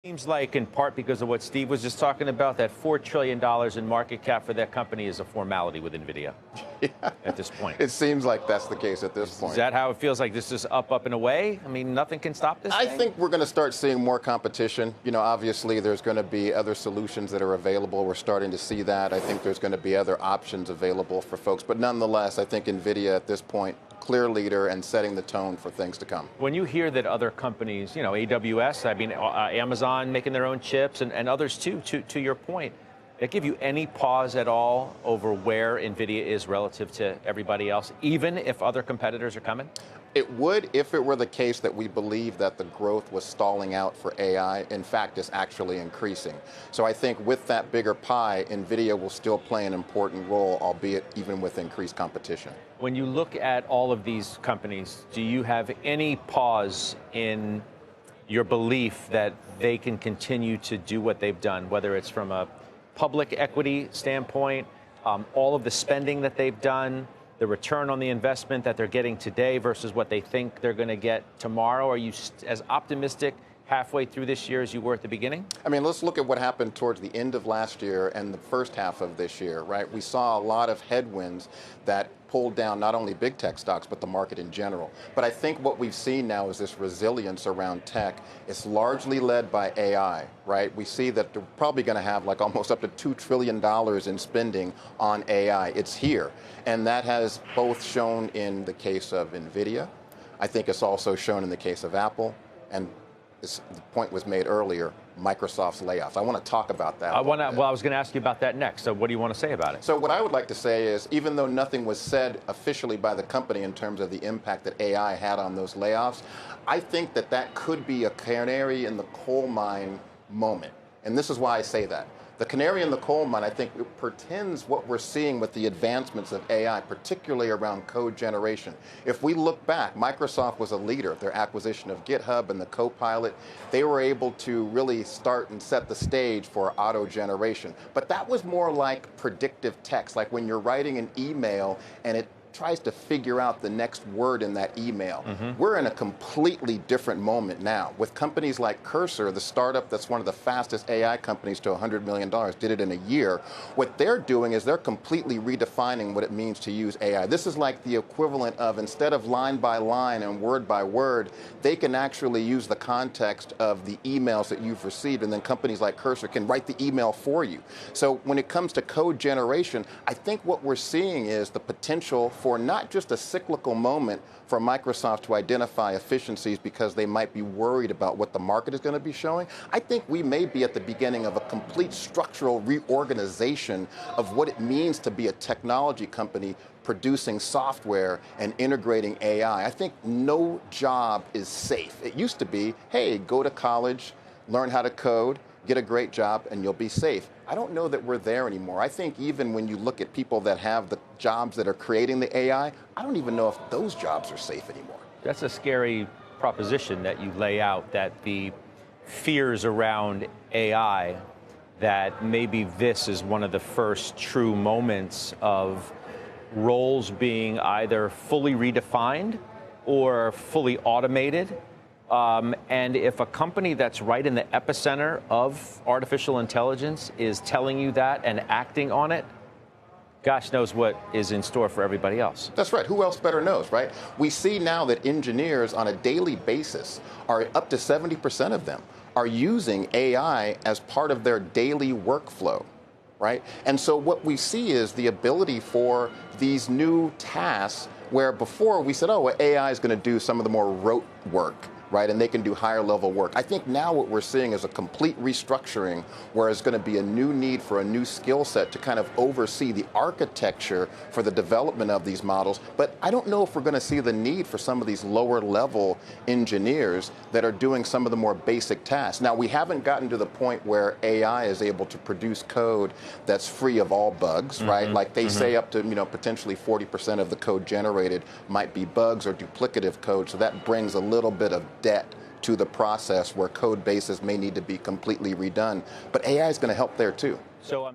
Seems like, in part because of what Steve was just talking about, that $4 trillion in market cap for that company is a formality with Nvidia at this point. It seems like that's the case at this point. Is that how it feels like this is up and away? I mean, nothing can stop this I thing? think we're going to start seeing more competition. You know, obviously there's going to be other solutions that are available. We're starting to see that. I think there's going to be other options available for folks. But nonetheless, I think Nvidia at this point, clear leader and setting the tone for things to come. When you hear that other companies, you know, AWS, I mean, Amazon making their own chips and others too, to your point, that give you any pause at all over where Nvidia is relative to everybody else, even if other competitors are coming? It would if it were the case that we believe that the growth was stalling out for AI. In fact, it's actually increasing. So I think with that bigger pie, Nvidia will still play an important role, albeit even with increased competition. When you look at all of these companies, do you have any pause in your belief that they can continue to do what they've done, whether it's from a public equity standpoint, all of the spending that they've done, the return on the investment that they're getting today versus what they think they're going to get tomorrow? Are you as optimistic halfway through this year as you were at the beginning? I mean, let's look at what happened towards the end of last year and the first half of this year, right? We saw a lot of headwinds that pulled down not only big tech stocks, but the market in general. But I think what we've seen now is this resilience around tech. It's largely led by AI, right? We see that they're probably going to have like almost up to $2 trillion in spending on AI. It's here. And that has both shown in the case of Nvidia. I think it's also shown in the case of Apple. And the point was made earlier, Microsoft's layoffs. I want to talk about that. Well, I was going to ask you about that next. So what do you want to say about it? So what I would like to say is, even though nothing was said officially by the company in terms of the impact that AI had on those layoffs, I think that that could be a canary in the coal mine moment. And this is why I say that. The canary in the coal mine, I think, it portends what we're seeing with the advancements of AI, particularly around code generation. If we look back, Microsoft was a leader. Their acquisition of GitHub and the Copilot, they were able to really start and set the stage for auto generation. But that was more like predictive text, like when you're writing an email and it tries to figure out the next word in that email. We're in a completely different moment now. With companies like Cursor, the startup that's one of the fastest AI companies to $100 million, did it in a year. What they're doing is they're completely redefining what it means to use AI. This is like the equivalent of, instead of line by line and word by word, they can actually use the context of the emails that you've received, and then companies like Cursor can write the email for you. So when it comes to code generation, I think what we're seeing is the potential for not just a cyclical moment for Microsoft to identify efficiencies because they might be worried about what the market is going to be showing. I think we may be at the beginning of a complete structural reorganization of what it means to be a technology company producing software and integrating AI. I think no job is safe. It used to be, hey, go to college, learn how to code, get a great job, and you'll be safe. I don't know that we're there anymore. I think even when you look at people that have the jobs that are creating the AI, I don't even know if those jobs are safe anymore. That's a scary proposition that you lay out, that the fears around AI, that maybe this is one of the first true moments of roles being either fully redefined or fully automated. And if a company that's right in the epicenter of artificial intelligence is telling you that and acting on it, gosh knows what is in store for everybody else. That's right. Who else better knows, right? We see now that engineers on a daily basis, are up to 70% of them, are using AI as part of their daily workflow, right? And so what we see is the ability for these new tasks where before we said, oh, well, AI is going to do some of the more rote work, right, and they can do higher level work. I think now what we're seeing is a complete restructuring where there's going to be a new need for a new skill set to kind of oversee the architecture for the development of these models. But I don't know if we're going to see the need for some of these lower level engineers that are doing some of the more basic tasks. Now, we haven't gotten to the point where AI is able to produce code that's free of all bugs, right? Like they say up to, potentially 40% of the code generated might be bugs or duplicative code. So that brings a little bit of debt to the process where code bases may need to be completely redone. But AI is going to help there too. So